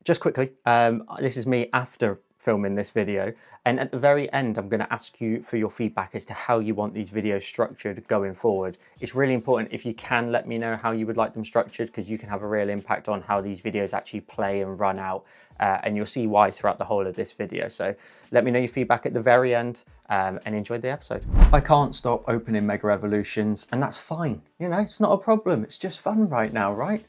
just quickly, this is me after filming this video, and at the very end I'm going to ask you for your feedback as to how you want these videos structured going forward. It's really important if you can let me know how you would like them structured, because you can have a real impact on how these videos actually play and run out, and you'll see why throughout the whole of this video. So let me know your feedback at the very end, and enjoy the episode. I can't stop opening Mega Evolutions, and that's fine. You know, it's not a problem. It's just fun right now, right?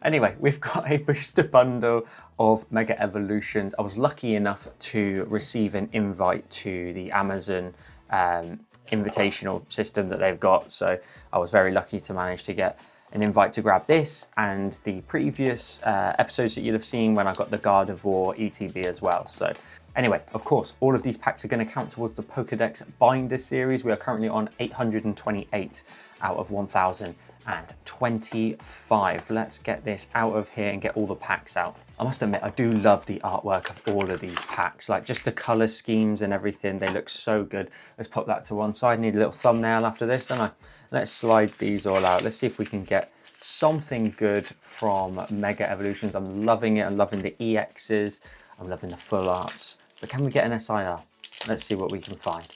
Anyway, we've got a booster bundle of Mega Evolutions. I was lucky enough to receive an invite to the Amazon invitational system that they've got. So I was very lucky to manage to get an invite to grab this and the previous episodes that you'll have seen when I got the Gardevoir ETB as well. So anyway, of course, all of these packs are going to count towards the Pokedex Binder series. We are currently on 828 out of 1025. Let's get this out of here and get all the packs out. I must admit, I do love the artwork of all of these packs, like just the color schemes and everything. They look so good. Let's pop that to one side. Need a little thumbnail after this, don't I? Let's slide these all out. Let's see if we can get something good from Mega Evolutions. I'm loving it. I'm loving the EXs. I'm loving the full arts. But can we get an SIR? Let's see what we can find.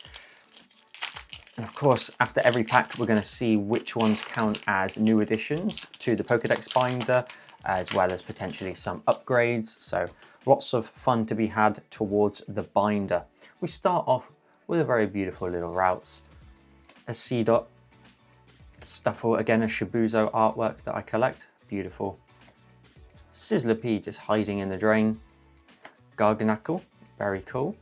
And of course, after every pack, we're going to see which ones count as new additions to the Pokedex Binder, as well as potentially some upgrades. So lots of fun to be had towards the binder. We start off with a very beautiful little routes. A C-Dot, Stuffle, again, a Shibuzo artwork that I collect. Beautiful. Sizzlipede just hiding in the drain. Garganacl, very cool.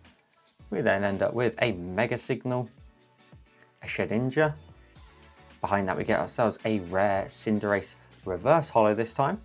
We then end up with a Mega Signal, a Shedinja. Behind that we get ourselves a rare Cinderace reverse holo this time.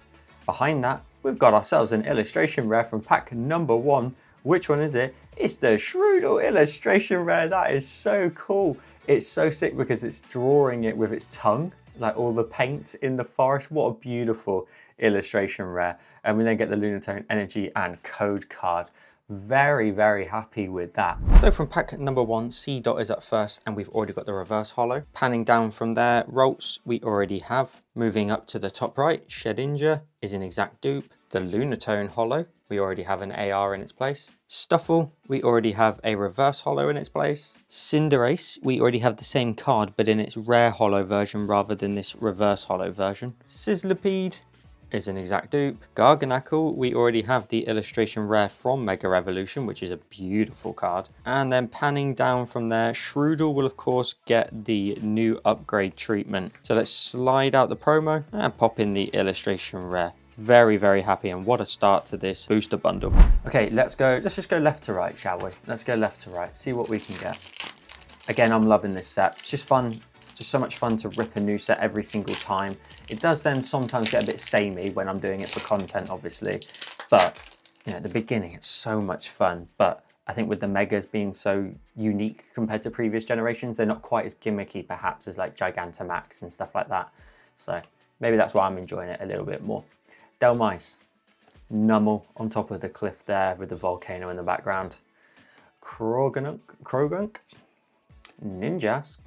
Behind that we've got ourselves an illustration rare from pack number 1. Which one is it? It's the Shroodle illustration rare. That is so cool. It's so sick because it's drawing it with its tongue, like all the paint in the forest. What a beautiful illustration rare. And we then get the Lunatone Energy and Code card. Very, very happy with that. So from pack number 1, C-Dot is up first, and we've already got the reverse holo. Panning down from there, Rolts we already have. Moving up to the top right, Shedinja is an exact dupe. The Lunatone holo, we already have an AR in its place. Stuffle, we already have a reverse holo in its place. Cinderace, we already have the same card, but in its rare holo version rather than this reverse holo version. Sizzlipede is an exact dupe. Garganacl, we already have the illustration rare from Mega Evolution, which is a beautiful card. And then panning down from there, Shroodle will of course get the new upgrade treatment. So let's slide out the promo and pop in the illustration rare. Very, very happy, and what a start to this booster bundle. Okay, let's just go left to right, shall we? Let's go left to right, see what we can get. Again, I'm loving this set. It's just fun. Just so much fun to rip a new set every single time. It does then sometimes get a bit samey when I'm doing it for content, obviously. But, you know, at the beginning, it's so much fun. But I think with the Megas being so unique compared to previous generations, they're not quite as gimmicky, perhaps, as like Gigantamax and stuff like that. So maybe that's why I'm enjoying it a little bit more. Delmice, Numel on top of the cliff there with the volcano in the background. Krogunk, Ninjask,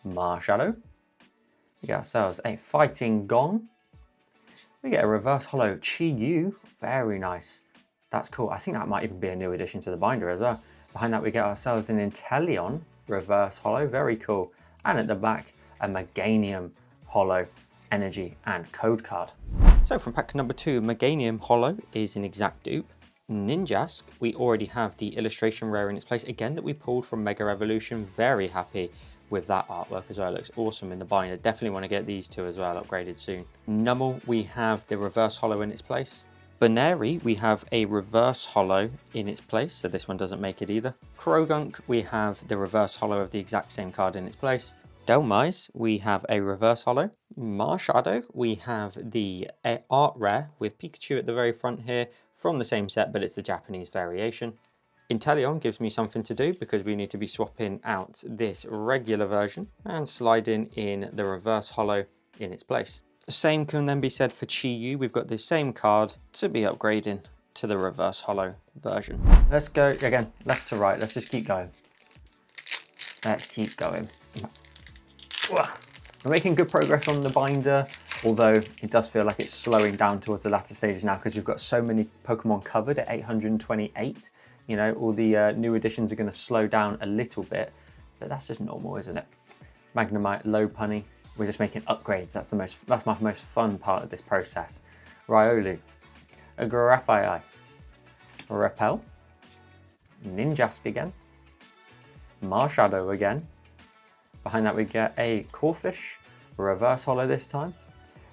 Marshadow. We get ourselves a Fighting Gong. We get a reverse holo Chi-Yu. Very nice. That's cool. I think that might even be a new addition to the binder as well. Behind that we get ourselves an Inteleon reverse holo. Very cool. And at the back, a Meganium holo energy and code card. So from pack number 2, Meganium holo is an exact dupe. Ninjask, we already have the illustration rare in its place again that we pulled from Mega Evolution. Very happy with that artwork as well. It looks awesome in the binder. Definitely want to get these two as well upgraded soon. Numel, we have the reverse holo in its place. Baneri, we have a reverse holo in its place, so this one doesn't make it either. Krogunk, we have the reverse holo of the exact same card in its place. Delmice, we have a reverse holo. Marshadow, we have the art rare with Pikachu at the very front here from the same set, but it's the Japanese variation. Inteleon gives me something to do because we need to be swapping out this regular version and sliding in the reverse holo in its place. The same can then be said for Chi-Yu. We've got the same card to be upgrading to the reverse holo version. Let's go again, left to right. Let's just keep going. Let's keep going. We're making good progress on the binder. although it does feel like it's slowing down towards the latter stages now because we've got so many Pokemon covered at 828. You know, all the new additions are going to slow down a little bit, but that's just normal, isn't it? Magnemite, Lopunny, we're just making upgrades. That's my most fun part of this process. Riolu, a Grafaiai, Repel, Ninjask again, Marshadow again. Behind that we get a Corphish, reverse holo this time.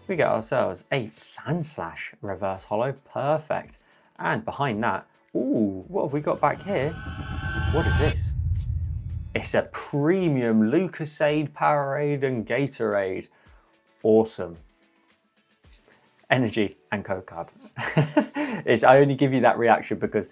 We get ourselves a Sandslash reverse holo, perfect. And behind that, ooh, what have we got back here? What is this? It's a premium Lucasade, Powerade and Gatorade. Awesome. Energy and code card. I only give you that reaction because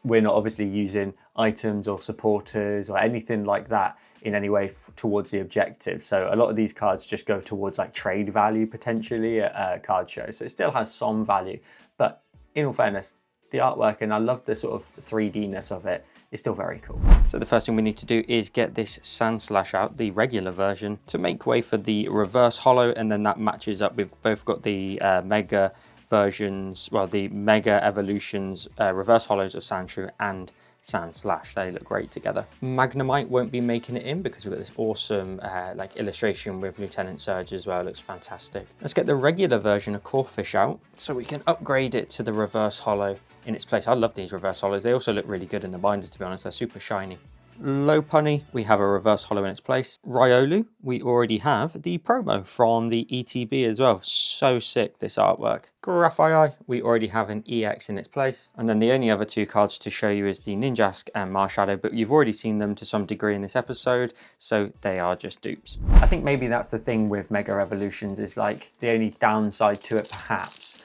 we're not obviously using items or supporters or anything like that in any way towards the objective. So a lot of these cards just go towards like trade value potentially at a card show. So it still has some value, but in all fairness, the artwork, and I love the sort of 3D-ness of it, is still very cool. So the first thing we need to do is get this Sandslash out, the regular version, to make way for the reverse holo, and then that matches up. We've both got the Mega versions, well, the Mega Evolutions reverse holos of Sandshrew and Sandslash. They look great together. Magnemite won't be making it in because we've got this awesome like illustration with Lieutenant Surge as well. It looks fantastic. Let's get the regular version of Corphish out so we can upgrade it to the reverse holo in its place. I love these reverse holos. They also look really good in the binder, to be honest. They're super shiny. Lopunny, we have a reverse holo in its place. Riolu, we already have the promo from the ETB as well. So sick, this artwork. Grafaiai, we already have an EX in its place. And then the only other two cards to show you is the Ninjask and Marshadow, but you've already seen them to some degree in this episode, so they are just dupes. I think maybe that's the thing with Mega Evolutions, is like the only downside to it perhaps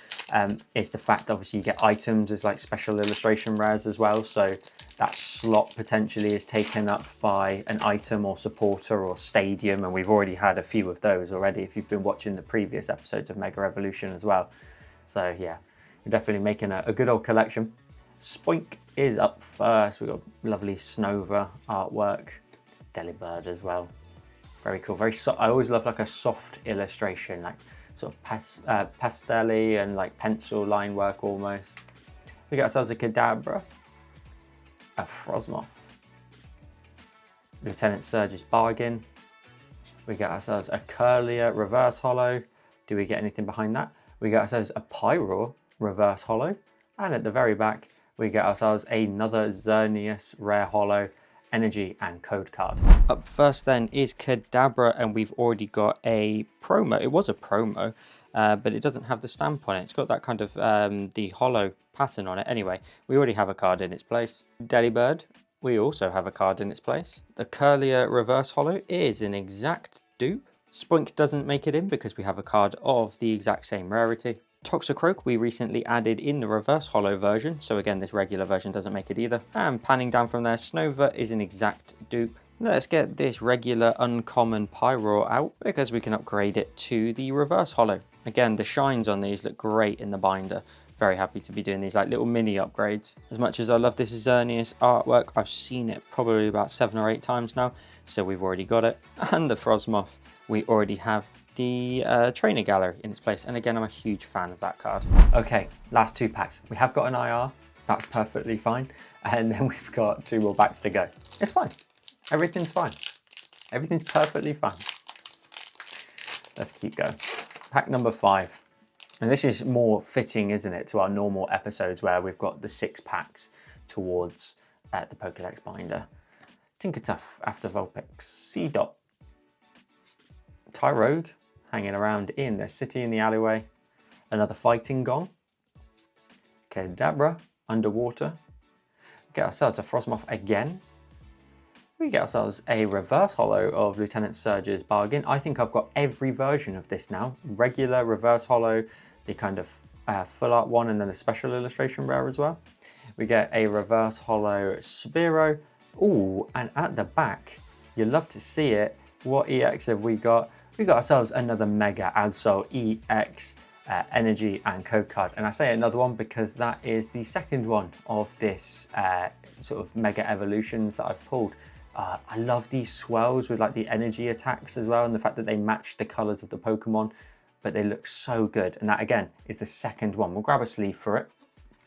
is the fact that obviously you get items as like special illustration rares as well, so that slot potentially is taken up by an item or supporter or stadium, and we've already had a few of those already if you've been watching the previous episodes of Mega Evolution as well. So yeah, we're definitely making a good old collection. Spoink is up first. We've got lovely Snova artwork, Delibird as well. Very cool, very soft. I always love like a soft illustration, like sort of pastel-y and like pencil line work almost. We got ourselves a Kadabra, a Frosmoth, Lieutenant Surge's Bargain. We got ourselves a Curlier reverse holo. Do we get anything behind that? We got ourselves a Pyroar reverse holo. And at the very back, we get ourselves another Xerneas rare holo, energy and code card. Up first then is Kadabra, and we've already got a promo. It was a promo, but it doesn't have the stamp on it. It's got that kind of the hollow pattern on it. Anyway, we already have a card in its place. Delibird, we also have a card in its place. The Curlier reverse holo is an exact dupe. Spoink doesn't make it in because we have a card of the exact same rarity. Toxicroak we recently added in the reverse holo version, so again this regular version doesn't make it either. And panning down from there, Snova is an exact dupe. Let's get this regular uncommon Pyroar out because we can upgrade it to the reverse holo. Again, the shines on these look great in the binder. Very happy to be doing these like little mini upgrades. As much as I love this Xerneas artwork, I've seen it probably about 7 or 8 times now, so we've already got it. And the Frosmoth, we already have the trainer gallery in its place, and again I'm a huge fan of that card. Okay, last 2 packs. We have got an IR, that's perfectly fine, and then we've got 2 more packs to go. It's fine, everything's fine, everything's perfectly fine. Let's keep going. Pack number 5, and this is more fitting, isn't it, to our normal episodes where we've got the 6 packs towards the Pokédex binder. Tinkertuff after Vulpix, Seedot, Tyrogue hanging around in the city in the alleyway, another Fighting Gong, Kadabra underwater, get ourselves a Frosmoth again, we get ourselves a reverse holo of Lieutenant Surge's Bargain. I think I've got every version of this now, regular, reverse holo, the kind of full art one, and then a special illustration rare as well. We get a reverse holo Spearow. Ooh, and at the back, you love to see it. What EX have we got? We got ourselves another Mega Absol EX energy and code card. And I say another one because that is the second one of this sort of Mega Evolutions that I've pulled. I love these swells with like the energy attacks as well, and the fact that they match the colors of the Pokemon. but they look so good. And that again is the second one. We'll grab a sleeve for it,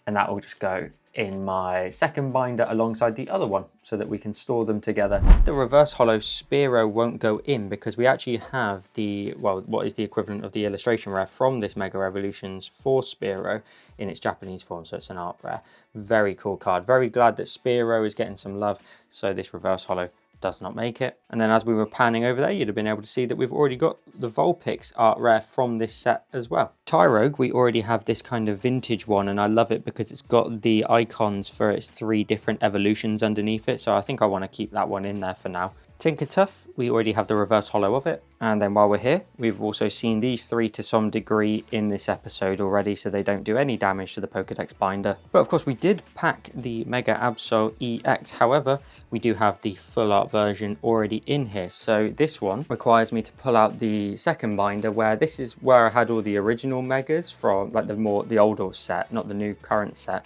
and that will just go in my second binder alongside the other one so that we can store them together. The reverse holo Spearow won't go in because we actually have the, well, what is the equivalent of the illustration rare from this Mega Evolutions for Spearow in its Japanese form, so it's an art rare. Very cool card. Very glad that Spearow is getting some love, so this reverse holo does not make it. And then as we were panning over there, you'd have been able to see that we've already got the Vulpix art rare from this set as well. Tyrogue, we already have this kind of vintage one, and I love it because it's got the icons for its 3 different evolutions underneath it, so I think I want to keep that one in there for now. Tinkertuff, we already have the reverse holo of it. And then while we're here, we've also seen these 3 to some degree in this episode already, so they don't do any damage to the Pokedex binder. But of course, we did pack the Mega Absol EX. However, we do have the full art version already in here. So this one requires me to pull out the second binder, where this is where I had all the original Megas from, like the older set, not the new current set.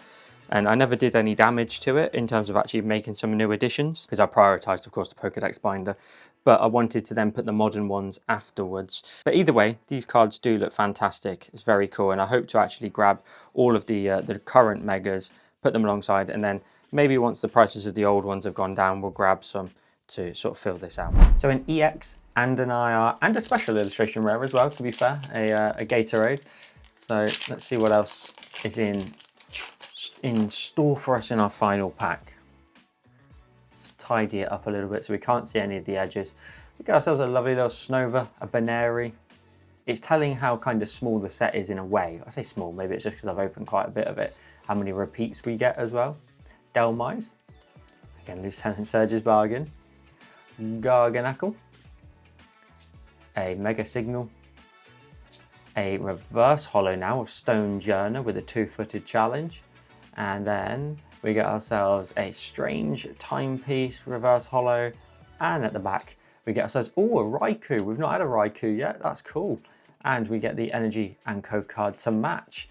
And I never did any damage to it in terms of actually making some new additions, because I prioritized, of course, the Pokedex binder, but I wanted to then put the modern ones afterwards. But either way, these cards do look fantastic. It's very cool, and I hope to actually grab all of the current Megas, put them alongside, and then maybe once the prices of the old ones have gone down, we'll grab some to sort of fill this out. So an EX and an IR and a special illustration rare as well, to be fair, a Gatorade. So let's see what else is in store for us in our final pack. Let's tidy it up a little bit so we can't see any of the edges. We got ourselves a lovely little Snova, a Baneri. It's telling how kind of small the set is in a way. I say small, maybe it's just because I've opened quite a bit of it. How many repeats we get as well. Delmise, again, Lieutenant Surge's bargain. Garganacl, a Mega Signal, a reverse holo now of Stonejourner with a 2-footed challenge. And then we get ourselves a strange timepiece reverse holo, and at the back we get ourselves, oh, a Raikou. We've not had a Raikou yet, that's cool. And we get the energy and code card to match.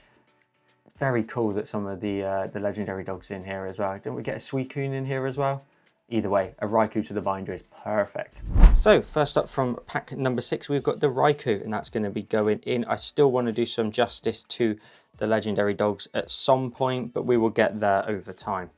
Very cool that some of the legendary dogs in here as well. Didn't we get a Suicune in here as well? Either way, a Raikou to the binder is perfect. So first up from pack number 6, we've got the Raikou, and that's going to be going in. I still want to do some justice to the legendary dogs at some point, but we will get there over time.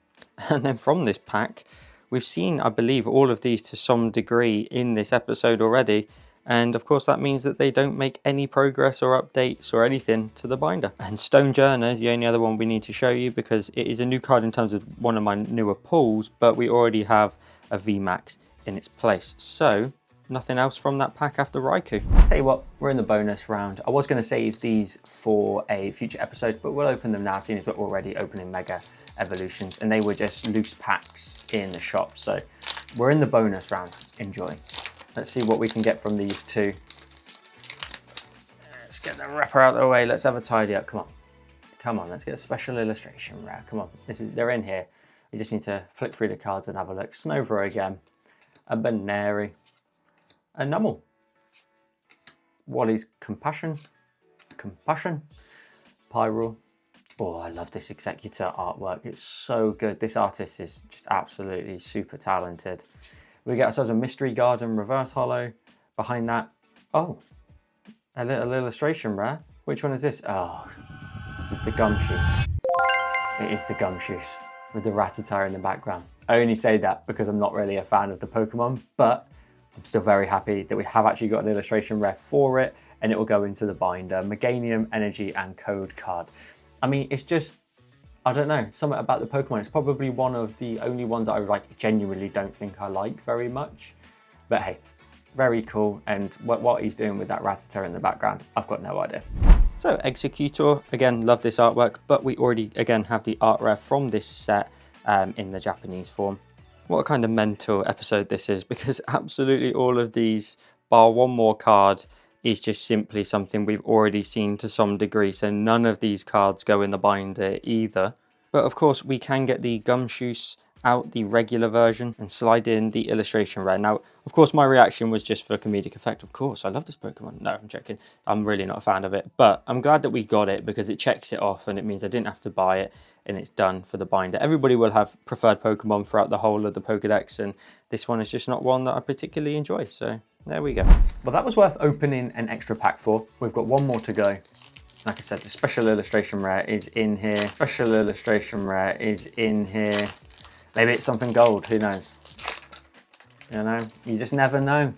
And then from this pack, we've seen, I believe, all of these to some degree in this episode already. And of course that means that they don't make any progress or updates or anything to the binder. And Stonejourner is the only other one we need to show you because it is a new card in terms of one of my newer pulls, but we already have a VMAX in its place. So nothing else from that pack after Raikou. Tell you what, we're in the bonus round. I was going to save these for a future episode, but we'll open them now, seeing as we're already opening Mega Evolutions, and they were just loose packs in the shop. So we're in the bonus round. Enjoy. Let's see what we can get from these two. Let's get the wrapper out of the way. Let's have a tidy up. Come on. Come on, let's get a special illustration rare. Come on. They're in here. We just need to flick through the cards and have a look. Snova again. A Baneri. A Numel. Wally's Compassion. Pyrule. Oh, I love this Executor artwork. It's so good. This artist is just absolutely super talented. We get ourselves a Mystery Garden reverse holo. Behind that, oh, a little illustration rare. Which one is this? Oh, this is the Gumshoes. It is the Gumshoes with the Rattata in the background. I only say that because I'm not really a fan of the Pokemon, but I'm still very happy that we have actually got an illustration rare for it, and it will go into the binder. Meganium, Energy, and Code card. I mean, it's just, I don't know, something about the Pokemon. It's probably one of the only ones that I genuinely don't think I like very much. But hey, very cool. And what he's doing with that Rattata in the background, I've got no idea. So Executor, again, love this artwork, but we already, again, have the art rare from this set in the Japanese form. What a kind of mental episode this is, because absolutely all of these, bar one more card, is just simply something we've already seen to some degree. So none of these cards go in the binder either. But of course, we can get the Gumshoes out, the regular version, and slide in the illustration rare. Now, of course, my reaction was just for comedic effect. Of course, I love this Pokemon. No, I'm joking. I'm really not a fan of it. But I'm glad that we got it because it checks it off and it means I didn't have to buy it and it's done for the binder. Everybody will have preferred Pokemon throughout the whole of the Pokedex, and this one is just not one that I particularly enjoy. So There we go. Well, that was worth opening an extra pack for. We've got one more to go. Like I said, the special illustration rare is in here. Special illustration rare is in here. Maybe it's something gold, who knows? You know, you just never know.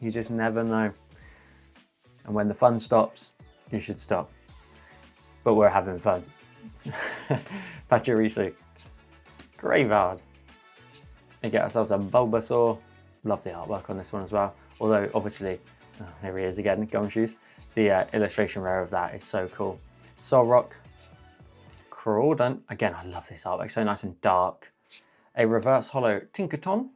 You just never know. And when the fun stops, you should stop. But we're having fun. Pachirisu. Graveyard. We get ourselves a Bulbasaur. Love the artwork on this one as well. Although, obviously, oh, there he is again, Gumshoes. The illustration rare of that is so cool. Solrock. Crawdon. Again, I love this artwork. So nice and dark. A reverse holo Tinkaton.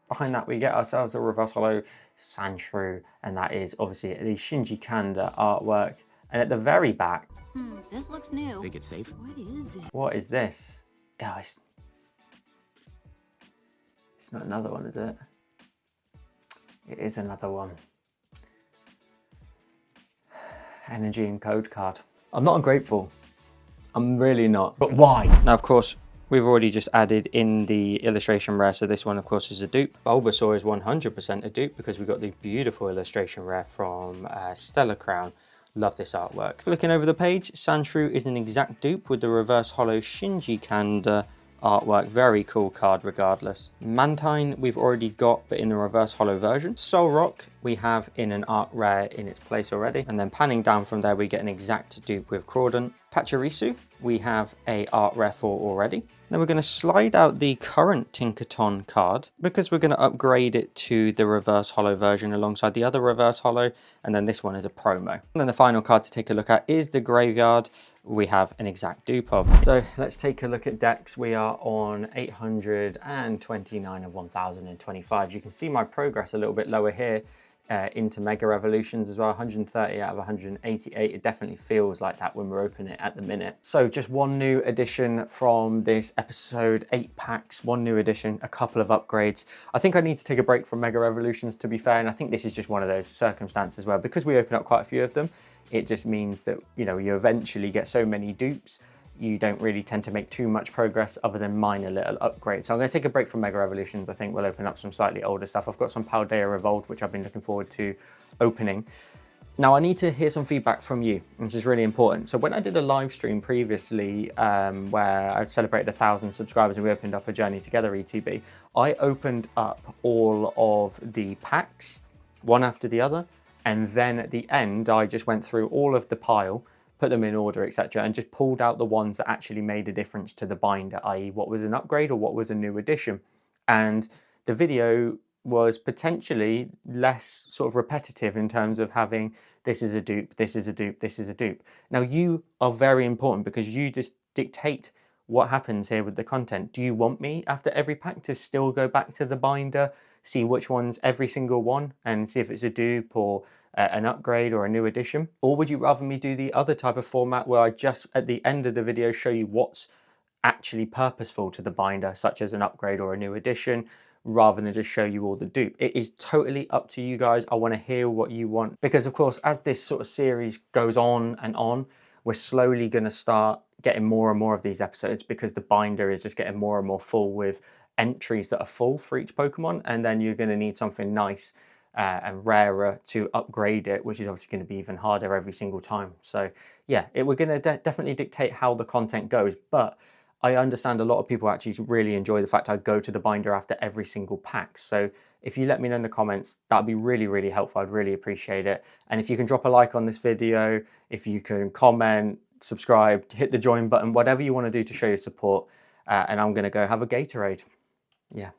Behind that, we get ourselves a reverse holo Sandshrew. And that is obviously the Shinji Kanda artwork. And at the very back. This looks new. Think it's safe? What is it? What is this? Oh, it's not another one, is it? It is another one. Energy and code card. I'm not ungrateful. I'm really not. But why? Now, of course, we've already just added in the illustration rare. So this one, of course, is a dupe. Bulbasaur is 100% a dupe because we got the beautiful illustration rare from Stellar Crown. Love this artwork. Looking over the page, Sandshrew is an exact dupe with the reverse holo Shinji Kanda artwork. Very cool card regardless. Mantine we've already got, but in the reverse holo version. Solrock we have in an art rare in its place already. And then panning down from there, we get an exact dupe with Crawdon. Pachirisu we have a art rare for already. Then we're going to slide out the current Tinkaton card because we're going to upgrade it to the reverse holo version alongside the other reverse holo. And then this one is a promo. And then the final card to take a look at is the Graveyard. We have an exact dupe of. So let's take a look at decks. We are on 829 of 1025. You can see my progress a little bit lower here into Mega Evolutions as well. 130 out of 188. It definitely feels like that when we're opening it at the minute. So just one new addition from this episode, 8 packs, one new addition, a couple of upgrades. I think I need to take a break from Mega Evolutions, to be fair, and I think this is just one of those circumstances where because we open up quite a few of them, it just means that, you know, you eventually get so many dupes, you don't really tend to make too much progress other than minor little upgrades. So I'm going to take a break from Mega Evolutions. I think we'll open up some slightly older stuff. I've got some Paldea Revolved, which I've been looking forward to opening. Now I need to hear some feedback from you. This is really important. So when I did a live stream previously where I celebrated 1,000 subscribers and we opened up a Journey Together ETB, I opened up all of the packs, one after the other. And then at the end, I just went through all of the pile, put them in order, etc., and just pulled out the ones that actually made a difference to the binder, i.e. what was an upgrade or what was a new addition. And the video was potentially less sort of repetitive in terms of having this is a dupe, this is a dupe, this is a dupe. Now you are very important because you just dictate what happens here with the content. Do you want me after every pack to still go back to the binder, see which one's every single one and see if it's a dupe or an upgrade or a new addition? Or would you rather me do the other type of format where I just at the end of the video show you what's actually purposeful to the binder, such as an upgrade or a new addition, rather than just show you all the dupe? It is totally up to you guys. I want to hear what you want because of course as this sort of series goes on and on, we're slowly going to start getting more and more of these episodes because the binder is just getting more and more full with entries that are full for each Pokemon, and then you're going to need something nice and rarer to upgrade it, which is obviously going to be even harder every single time. So yeah, we're going to definitely dictate how the content goes, but I understand a lot of people actually really enjoy the fact I go to the binder after every single pack. So if you let me know in the comments, that'd be really, really helpful. I'd really appreciate it. And if you can drop a like on this video, if you can comment, subscribe, hit the join button, whatever you want to do to show your support. And I'm going to go have a Gatorade. Yeah.